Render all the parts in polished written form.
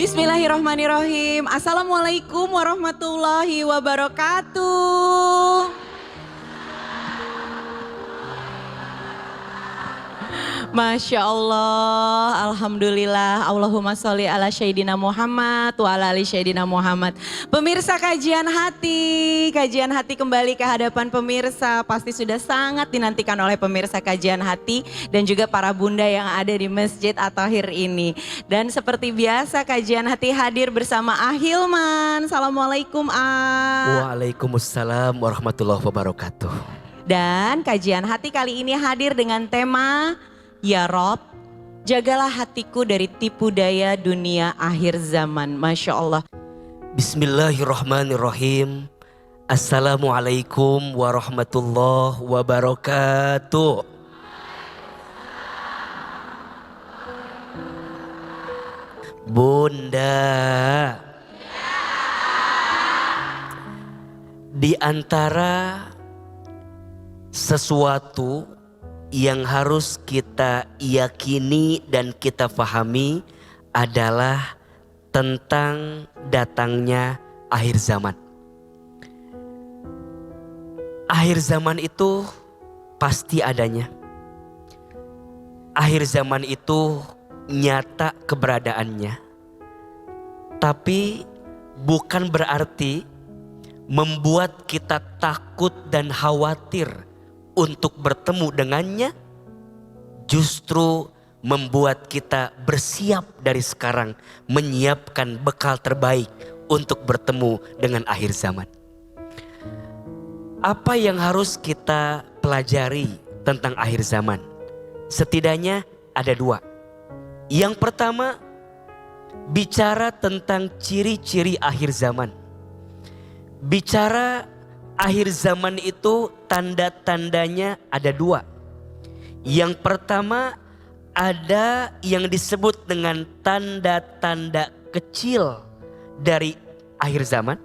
Bismillahirrahmanirrahim. Assalamualaikum warahmatullahi wabarakatuh. Masya Allah, Alhamdulillah, Allahumma sholli ala Sayyidina Muhammad wa ala ali Sayyidina Muhammad. Pemirsa kajian hati kembali ke hadapan pemirsa. Pasti sudah sangat dinantikan oleh pemirsa kajian hati dan juga para bunda yang ada di Masjid At-Thahir ini. Dan seperti biasa kajian hati hadir bersama Ahilman. Assalamualaikum Waalaikumsalam warahmatullahi wabarakatuh. Dan kajian hati kali ini hadir dengan tema Ya Rob, jagalah hatiku dari tipu daya dunia akhir zaman. Masya Allah. Bismillahirrahmanirrahim. Assalamualaikum warahmatullahi wabarakatuh. Bunda, di antara sesuatu yang harus kita yakini dan kita pahami adalah tentang datangnya akhir zaman. Akhir zaman itu pasti adanya. Akhir zaman itu nyata keberadaannya. Tapi bukan berarti membuat kita takut dan khawatir untuk bertemu dengannya, justru membuat kita bersiap dari sekarang, menyiapkan bekal terbaik untuk bertemu dengan akhir zaman. Apa yang harus kita pelajari tentang akhir zaman? Setidaknya ada dua. Yang pertama, bicara tentang ciri-ciri akhir zaman. Bicara akhir zaman itu tanda-tandanya ada dua. Yang pertama ada yang disebut dengan tanda-tanda kecil dari akhir zaman.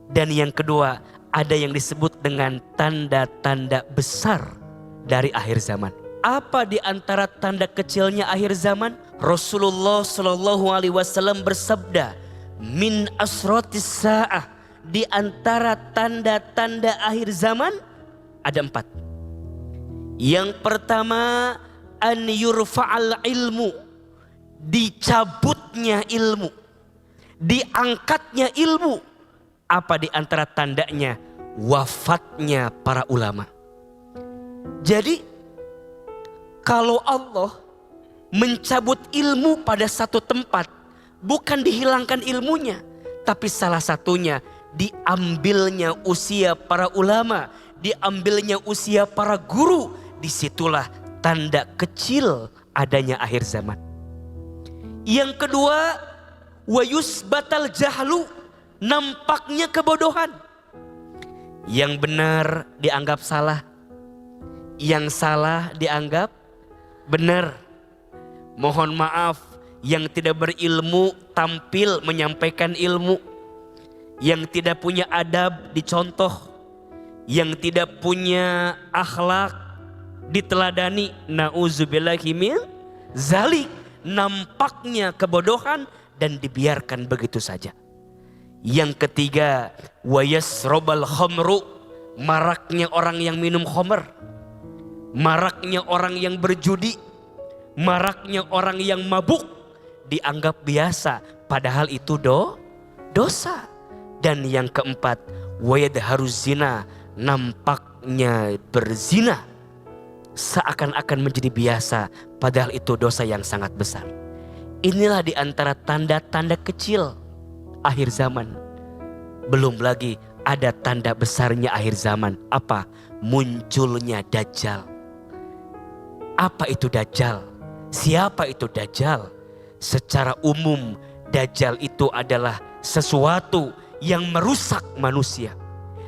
Dan yang kedua ada yang disebut dengan tanda-tanda besar dari akhir zaman. Apa di antara tanda kecilnya akhir zaman? Rasulullah SAW bersabda, min asratis sa'ah. Di antara tanda-tanda akhir zaman ada 4. Yang pertama, an yurfa'al ilmu, dicabutnya ilmu, diangkatnya ilmu. Apa di antara tandanya? Wafatnya para ulama. Jadi kalau Allah mencabut ilmu pada satu tempat, bukan dihilangkan ilmunya, tapi salah satunya diambilnya usia para ulama, diambilnya usia para guru. Disitulah tanda kecil adanya akhir zaman. Yang kedua, wa yusbatal jahlu, nampaknya kebodohan. Yang benar dianggap salah, yang salah dianggap benar. Mohon maaf, yang tidak berilmu tampil menyampaikan ilmu. Yang tidak punya adab dicontoh, yang tidak punya akhlak diteladani. Nauzubillahi min zalik, nampaknya kebodohan dan dibiarkan begitu saja. Yang ketiga, wa yasrabal khamru, maraknya orang yang minum khamr, maraknya orang yang berjudi, maraknya orang yang mabuk, dianggap biasa padahal itu dosa. Dan yang keempat, wayad harus zina, nampaknya berzina seakan-akan menjadi biasa padahal itu dosa yang sangat besar. Inilah di antara tanda-tanda kecil akhir zaman. Belum lagi ada tanda besarnya akhir zaman. Apa? Munculnya Dajjal. Apa itu Dajjal? Siapa itu Dajjal? Secara umum Dajjal itu adalah sesuatu yang merusak manusia,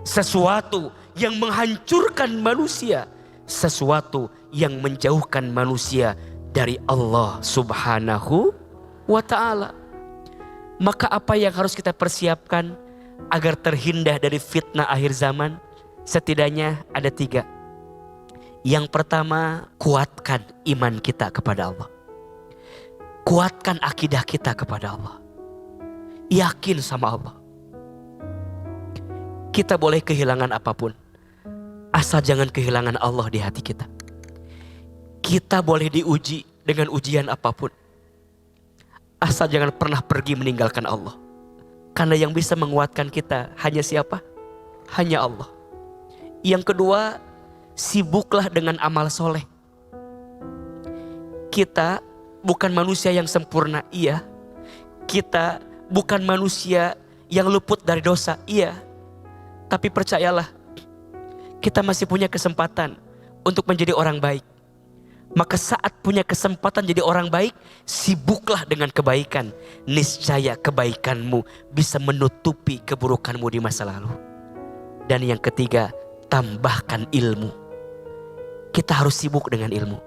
sesuatu yang menghancurkan manusia, sesuatu yang menjauhkan manusia dari Allah Subhanahu wa ta'ala. Maka apa yang harus kita persiapkan agar terhindar dari fitnah akhir zaman? Setidaknya ada 3. Yang pertama, kuatkan iman kita kepada Allah. Kuatkan akidah kita kepada Allah. Yakin sama Allah. Kita boleh kehilangan apapun, asal jangan kehilangan Allah di hati kita. Kita boleh diuji dengan ujian apapun, asal jangan pernah pergi meninggalkan Allah. Karena yang bisa menguatkan kita hanya siapa? Hanya Allah. Yang kedua, sibuklah dengan amal soleh. Kita bukan manusia yang sempurna, iya. Kita bukan manusia yang luput dari dosa, iya. Tapi percayalah, kita masih punya kesempatan untuk menjadi orang baik. Maka saat punya kesempatan jadi orang baik, sibuklah dengan kebaikan. Niscaya kebaikanmu bisa menutupi keburukanmu di masa lalu. Dan yang ketiga, tambahkan ilmu. Kita harus sibuk dengan ilmu.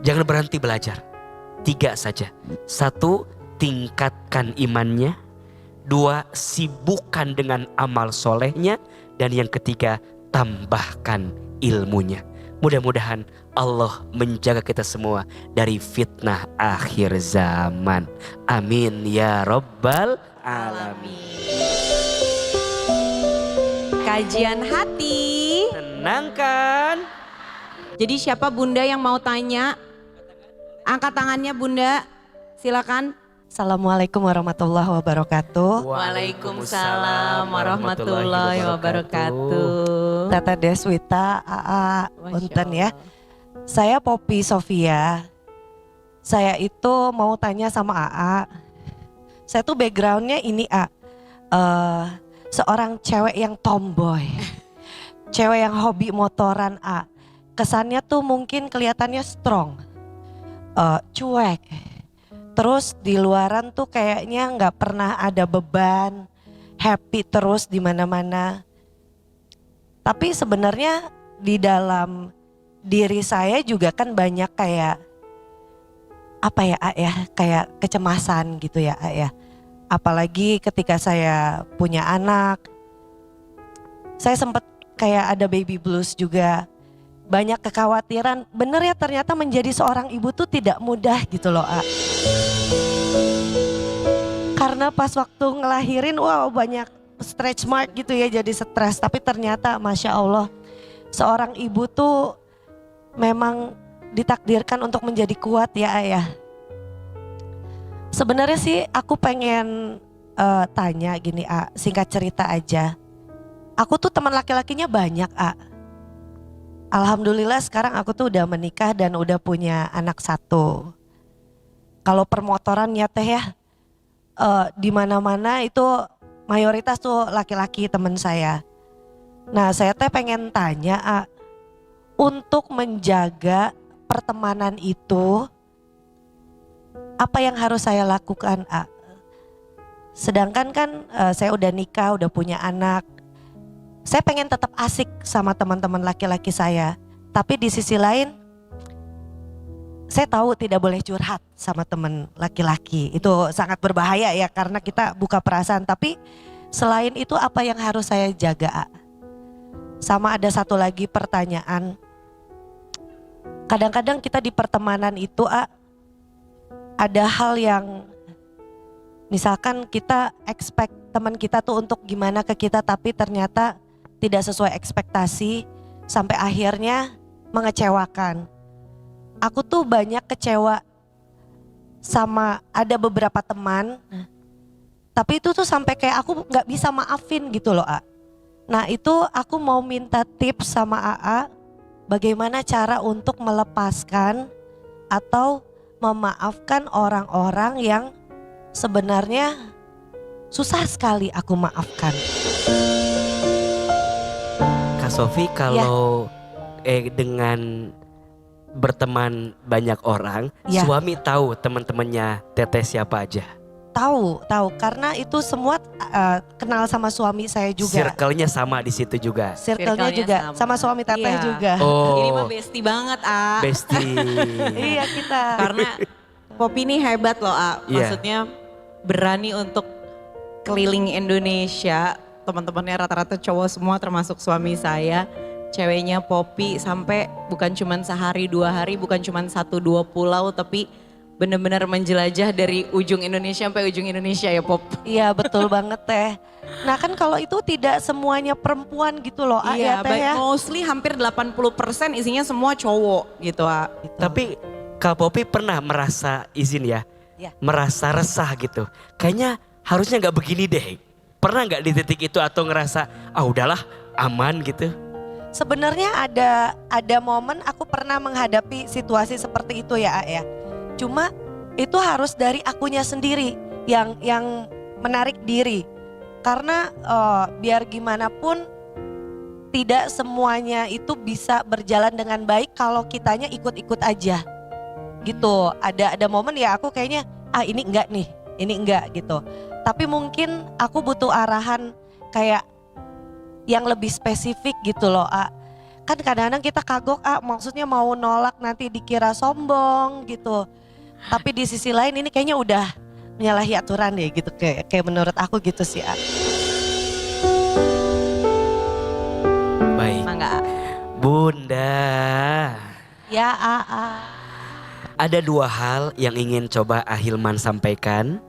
Jangan berhenti belajar. 3 saja. 1, tingkatkan imannya. 2, sibukkan dengan amal solehnya. Dan yang ketiga, tambahkan ilmunya. Mudah-mudahan Allah menjaga kita semua dari fitnah akhir zaman. Amin ya Rabbal Alamin. Kajian hati. Tenangkan. Jadi siapa bunda yang mau tanya? Angkat tangannya bunda, silakan. Assalamualaikum warahmatullahi wabarakatuh. Waalaikumsalam warahmatullahi wabarakatuh. Tata Deswita, AA, Masya Unten ya. Allah. Saya Poppy Sofia. Saya itu mau tanya sama AA. Saya tuh backgroundnya ini A. Seorang cewek yang tomboy. Cewek yang hobi motoran A. Kesannya tuh mungkin kelihatannya strong. Cuek. Terus di luaran tuh kayaknya nggak pernah ada beban, happy terus di mana-mana. Tapi sebenarnya di dalam diri saya juga kan banyak kayak apa ya A ya, kayak kecemasan gitu ya A ya. Apalagi ketika saya punya anak, saya sempat kayak ada baby blues juga. Banyak kekhawatiran, bener ya ternyata menjadi seorang ibu tuh tidak mudah gitu loh A. Karena pas waktu ngelahirin wow banyak stretch mark gitu ya, jadi stres. Tapi ternyata Masya Allah seorang ibu tuh memang ditakdirkan untuk menjadi kuat ya ayah. Sebenarnya sih aku pengen tanya gini A, singkat cerita aja. Aku tuh teman laki-lakinya banyak A. Alhamdulillah sekarang aku tuh udah menikah dan udah punya anak 1. Kalau permotoran ya teh ya, di mana-mana itu mayoritas tuh laki-laki teman saya. Nah saya teh pengen tanya A, untuk menjaga pertemanan itu apa yang harus saya lakukan A? Sedangkan kan saya udah nikah, udah punya anak. Saya pengen tetap asik sama teman-teman laki-laki saya. Tapi di sisi lain saya tahu tidak boleh curhat sama teman laki-laki. Itu sangat berbahaya ya karena kita buka perasaan. Tapi selain itu apa yang harus saya jaga A? Sama ada satu lagi pertanyaan. Kadang-kadang kita di pertemanan itu A, ada hal yang misalkan kita expect teman kita tuh untuk gimana ke kita tapi ternyata tidak sesuai ekspektasi sampai akhirnya mengecewakan. Aku tuh banyak kecewa sama ada beberapa teman, tapi itu tuh sampai kayak aku gak bisa maafin gitu loh A. Nah itu aku mau minta tips sama AA bagaimana cara untuk melepaskan atau memaafkan orang-orang yang sebenarnya susah sekali aku maafkan. Kak Sofi kalau dengan berteman banyak orang, Ya. suami tahu teman-temannya Teteh siapa aja? Tahu karena itu semua kenal sama suami saya juga. Circle-nya sama di situ juga. Circle-nya Circle-nya juga sama. sama suami teteh Iya. juga. Ini mah Oh, bestie banget A. bestie. Iya kita. Karena Poppy ini hebat loh A. Iya. Maksudnya berani untuk keliling Indonesia. Teman-temannya rata-rata cowok semua termasuk suami saya. Ceweknya Poppy sampai bukan cuma sehari 2 hari, bukan cuma 1-2 pulau tapi benar-benar menjelajah dari ujung Indonesia sampai ujung Indonesia ya Pop. Iya betul banget teh. Nah kan kalau itu tidak semuanya perempuan gitu loh Iya, ya teh ya. mostly hampir 80% isinya semua cowok gitu ah. Gitu. Tapi Kak Popi pernah merasa izin ya, Ya. merasa resah gitu. Kayaknya harusnya nggak begini deh. Pernah nggak di titik itu atau ngerasa udahlah aman gitu? Sebenarnya ada momen aku pernah menghadapi situasi seperti itu ya ya. Cuma itu harus dari akunya sendiri yang menarik diri. Karena biar gimana pun tidak semuanya itu bisa berjalan dengan baik kalau kitanya ikut-ikut aja. Gitu. Ada momen ya aku kayaknya ini enggak nih, ini enggak gitu. Tapi mungkin aku butuh arahan kayak yang lebih spesifik gitu loh kan kadang-kadang kita kagok maksudnya mau nolak nanti dikira sombong gitu, tapi di sisi lain ini kayaknya udah menyalahi aturan deh gitu kayak menurut aku gitu sih Baik. Mangga. Bunda, ya ada dua hal yang ingin coba Ahilman sampaikan.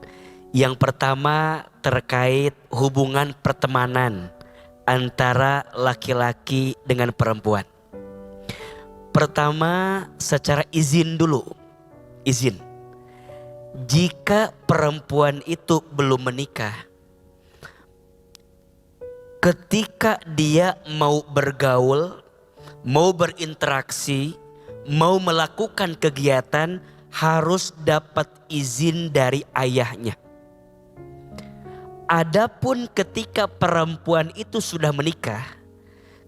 Yang pertama terkait hubungan pertemanan antara laki-laki dengan perempuan. Pertama secara izin dulu. Izin. Jika perempuan itu belum menikah, ketika dia mau bergaul, mau berinteraksi, mau melakukan kegiatan, harus dapat izin dari ayahnya. Adapun ketika perempuan itu sudah menikah,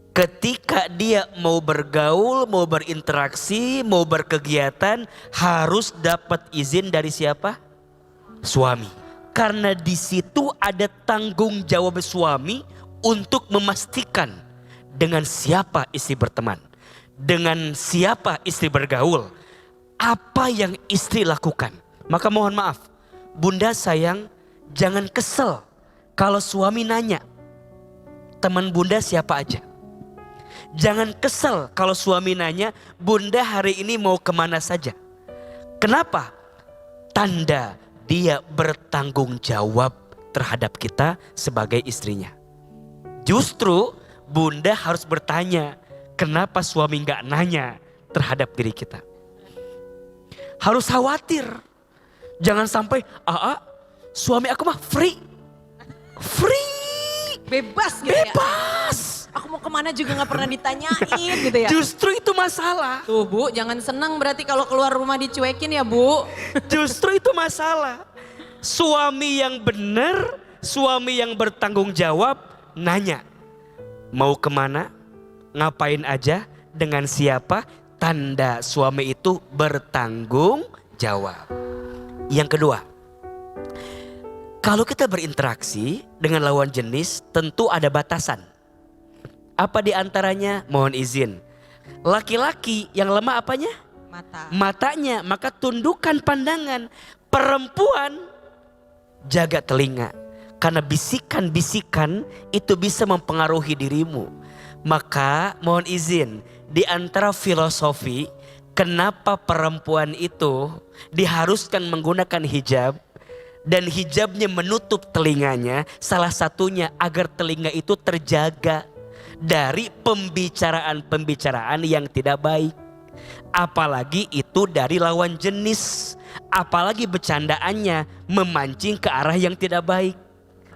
ketika dia mau bergaul, mau berinteraksi, mau berkegiatan, harus dapat izin dari siapa? Suami. Karena di situ ada tanggung jawab suami untuk memastikan dengan siapa istri berteman, dengan siapa istri bergaul, apa yang istri lakukan. Maka mohon maaf, Bunda sayang, jangan kesel kalau suami nanya, teman Bunda siapa aja. Jangan kesel kalau suami nanya, Bunda hari ini mau kemana saja. Kenapa? Tanda dia bertanggung jawab terhadap kita sebagai istrinya. Justru Bunda harus bertanya, kenapa suami gak nanya terhadap diri kita. Harus khawatir. Jangan sampai, suami aku mah free. Bebas gitu ya. Bebas. Aku mau kemana juga gak pernah ditanyain gitu ya. Justru itu masalah. Tuh Bu, jangan senang berarti kalau keluar rumah dicuekin ya Bu. Justru itu masalah. Suami yang benar, suami yang bertanggung jawab, nanya. Mau kemana, ngapain aja, dengan siapa, tanda suami itu bertanggung jawab. Yang kedua, kalau kita berinteraksi dengan lawan jenis tentu ada batasan. Apa di antaranya? Mohon izin. Laki-laki yang lemah apanya? Mata. Matanya, maka tundukkan pandangan. Perempuan jaga telinga. Karena bisikan-bisikan itu bisa mempengaruhi dirimu. Maka mohon izin, di antara filosofi kenapa perempuan itu diharuskan menggunakan hijab dan hijabnya menutup telinganya, salah satunya agar telinga itu terjaga dari pembicaraan-pembicaraan yang tidak baik. Apalagi itu dari lawan jenis, apalagi bercandaannya memancing ke arah yang tidak baik.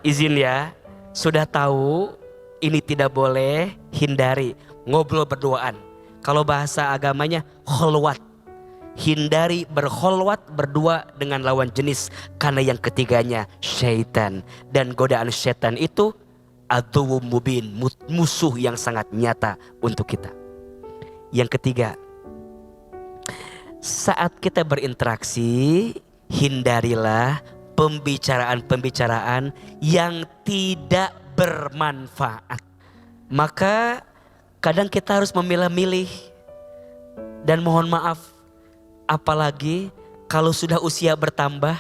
Izin ya, sudah tahu ini tidak boleh, hindari ngobrol berduaan. Kalau bahasa agamanya kholwat. Hindari berkholwat berdua dengan lawan jenis. Karena yang ketiganya syaitan. Dan godaan syaitan itu aduwwum mubin, musuh yang sangat nyata untuk kita. Yang ketiga, saat kita berinteraksi, hindarilah pembicaraan-pembicaraan yang tidak bermanfaat. Maka kadang kita harus memilah-milih. Dan mohon maaf, apalagi kalau sudah usia bertambah,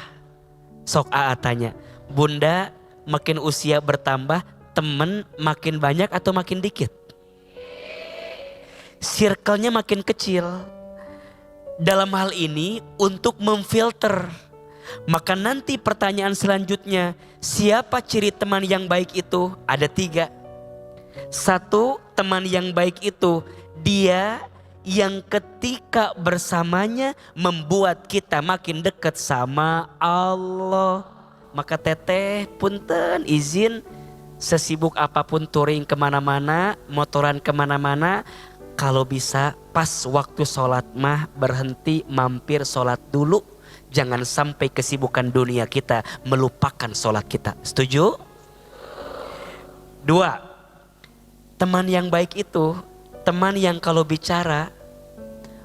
sok tanya, Bunda makin usia bertambah, temen makin banyak atau makin dikit? Circle-nya makin kecil. dalam hal ini untuk memfilter. Maka nanti pertanyaan selanjutnya, siapa ciri teman yang baik itu? Ada 3. 1, teman yang baik itu dia yang ketika bersamanya membuat kita makin dekat sama Allah. Maka teteh punten izin sesibuk apapun touring kemana-mana, motoran kemana-mana, kalau bisa pas waktu sholat mah berhenti mampir sholat dulu. Jangan sampai kesibukan dunia kita melupakan sholat kita. Setuju? 2, teman yang baik itu teman yang kalau bicara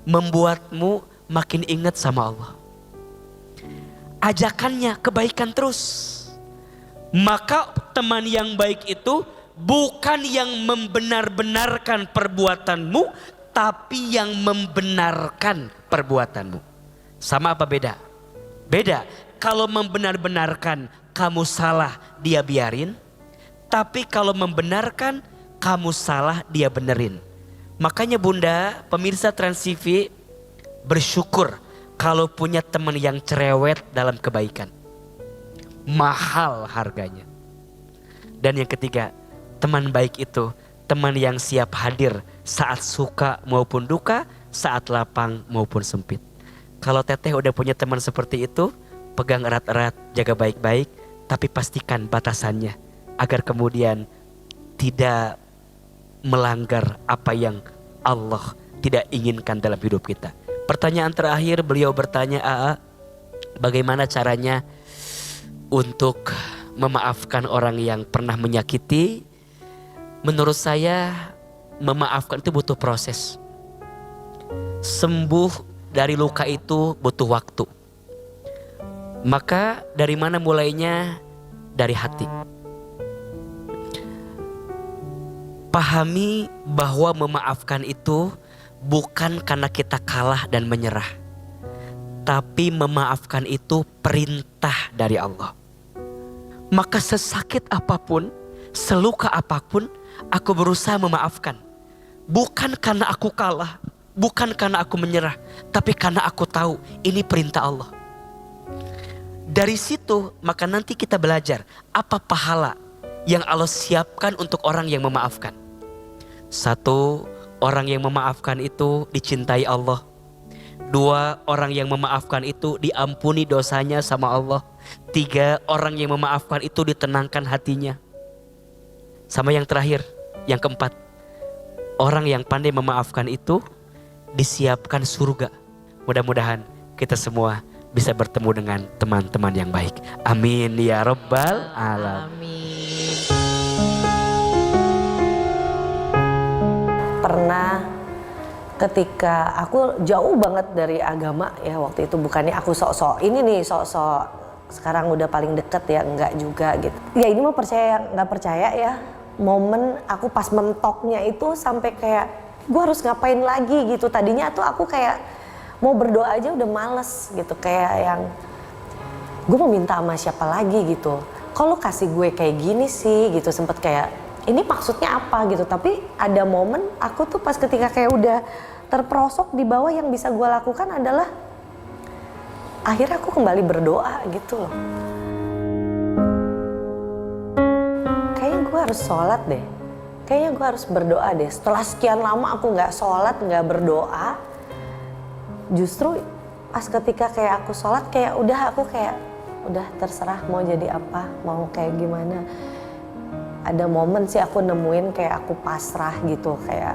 membuatmu makin ingat sama Allah. Ajakannya kebaikan terus. Maka teman yang baik itu bukan yang membenar-benarkan perbuatanmu, tapi yang membenarkan perbuatanmu. Sama apa beda? Beda. Kalau membenar-benarkan kamu salah, dia biarin. Tapi kalau membenarkan kamu salah, dia benerin. Makanya bunda, pemirsa Trans TV, bersyukur kalau punya teman yang cerewet dalam kebaikan. Mahal harganya. Dan yang ketiga, teman baik itu teman yang siap hadir saat suka maupun duka, saat lapang maupun sempit. Kalau teteh udah punya teman seperti itu, pegang erat-erat, jaga baik-baik, tapi pastikan batasannya agar kemudian tidak melanggar apa yang Allah tidak inginkan dalam hidup kita. Pertanyaan terakhir, beliau bertanya, "Aa, bagaimana caranya untuk memaafkan orang yang pernah menyakiti?" Menurut saya memaafkan itu butuh proses. Sembuh dari luka itu butuh waktu. Maka dari mana mulainya? Dari hati. Pahami bahwa memaafkan itu bukan karena kita kalah dan menyerah. Tapi memaafkan itu perintah dari Allah. Maka sesakit apapun, seluka apapun, aku berusaha memaafkan. Bukan karena aku kalah, bukan karena aku menyerah, tapi karena aku tahu ini perintah Allah. Dari situ maka nanti kita belajar apa pahala yang Allah siapkan untuk orang yang memaafkan. 1, orang yang memaafkan itu dicintai Allah. 2, orang yang memaafkan itu diampuni dosanya sama Allah. 3, orang yang memaafkan itu ditenangkan hatinya. Sama yang terakhir, yang keempat, orang yang pandai memaafkan itu disiapkan surga. Mudah-mudahan kita semua bisa bertemu dengan teman-teman yang baik. Amin ya rabbal alamin. Pernah ketika aku jauh banget dari agama ya, waktu itu bukannya aku sok-sok ini nih, sok-sok sekarang udah paling deket ya, enggak juga gitu. Ya ini mah percaya nggak percaya ya, momen aku pas mentoknya itu sampai kayak gue harus ngapain lagi gitu. Tadinya tuh aku kayak mau berdoa aja udah males gitu, kayak yang gue mau minta sama siapa lagi gitu. Kalau kasih gue kayak gini sih gitu, sempet kayak ini maksudnya apa gitu. Tapi ada momen aku tuh pas ketika kayak udah terperosok di bawah, yang bisa gue lakukan adalah akhirnya aku kembali berdoa gitu loh. Kayaknya gue harus sholat deh. Kayaknya gue harus berdoa deh. Setelah sekian lama aku gak sholat, gak berdoa, justru pas ketika kayak aku sholat, kayak udah aku kayak udah terserah mau jadi apa, mau kayak gimana. Ada momen sih aku nemuin kayak aku pasrah gitu, kayak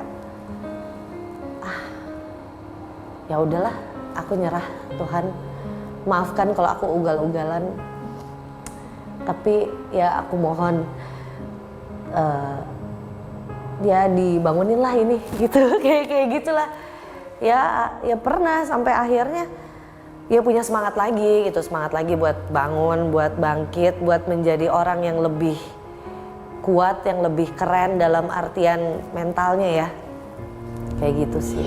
ya udahlah, aku nyerah. Tuhan maafkan kalau aku ugal-ugalan, tapi ya aku mohon ya dibangunin lah ini gitu. kayak gitulah ya pernah sampai akhirnya ya punya semangat lagi gitu, semangat lagi buat bangun, buat bangkit, buat menjadi orang yang lebih kuat, yang lebih keren dalam artian mentalnya ya, kayak gitu sih.